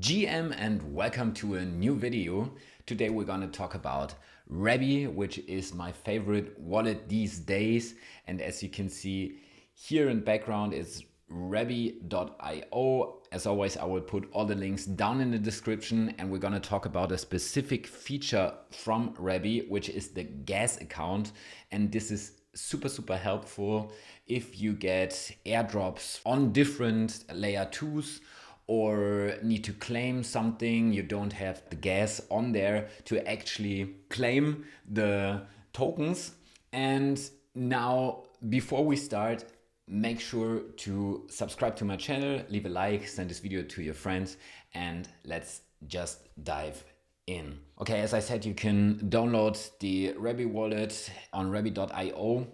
GM and welcome to a new video. Today we're going to talk about Rabby, which is my favorite wallet these days. And as you can see here in background, it's Rabby.io. As always, I will put all the links down in the description, and we're going to talk about a specific feature from Rabby, which is the gas account. And this is super helpful if you get airdrops on different layer 2s or need to claim something, you don't have the gas on there to actually claim the tokens. And now, before we start, make sure to subscribe to my channel, leave a like, send this video to your friends, and let's just dive in. Okay, as I said, you can download the Rabby Wallet on Rabby.io.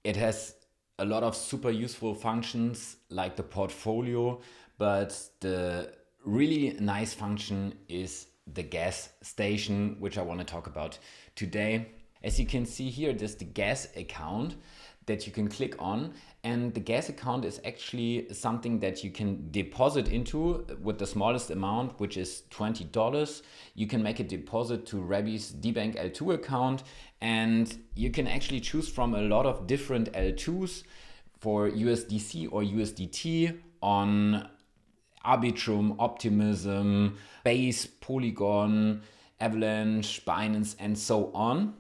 It has a lot of super useful functions like the portfolio, but the really nice function is the gas station, which I want to talk about today. As you can see here, there's the gas account that you can click on, and the gas account is actually something that you can deposit into with the smallest amount, which is $20. You can make a deposit to Rabby's DBank L2 account, and you can actually choose from a lot of different L2s for USDC or USDT on Arbitrum, Optimism, Base, Polygon, Avalanche, Binance, and so on.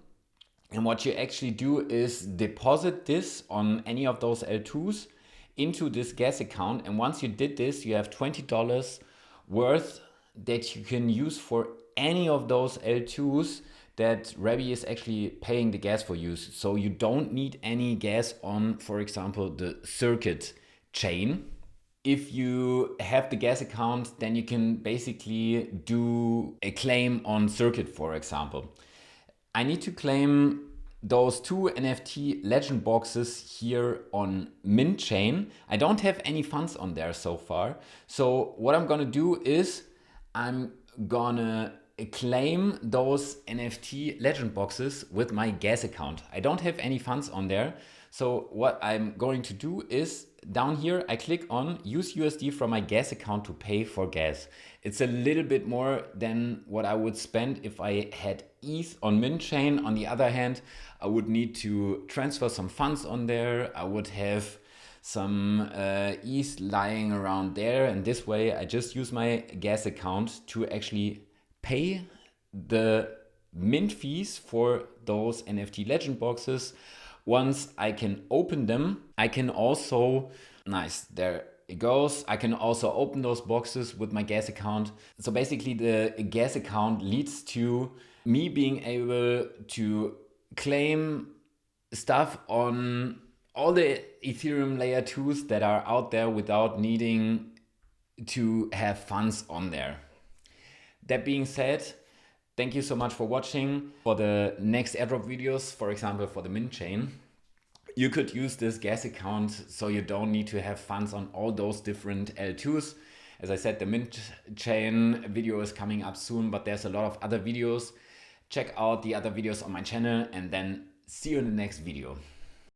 And what you actually do is deposit this on any of those L2s into this gas account. And once you did this, you have $20 worth that you can use for any of those L2s that Rabby is actually paying the gas for you. So you don't need any gas on, for example, the Circuit chain. If you have the gas account, then you can basically do a claim on Circuit, for example. I need to claim those two NFT legend boxes here on Mint chain. I don't have any funds on there so far. So what I'm gonna do is I'm gonna claim those NFT legend boxes with my gas account. I don't have any funds on there. So what I'm going to do is down here, I click on use USD from my gas account to pay for gas. It's a little bit more than what I would spend if I had ETH on Mint chain. On the other hand, I would need to transfer some funds on there. I would have some ETH lying around there. And this way, I just use my gas account to actually pay the mint fees for those NFT legend boxes. Once I can open them, I can also, nice, there it goes. I can also open those boxes with my gas account. So basically the gas account leads to me being able to claim stuff on all the Ethereum layer 2s that are out there without needing to have funds on there. That being said, thank you so much for watching. For the next airdrop videos, for example, for the Mint chain, you could use this gas account so you don't need to have funds on all those different L2s. As I said, the Mint chain video is coming up soon, but there's a lot of other videos. Check out the other videos on my channel and then see you in the next video.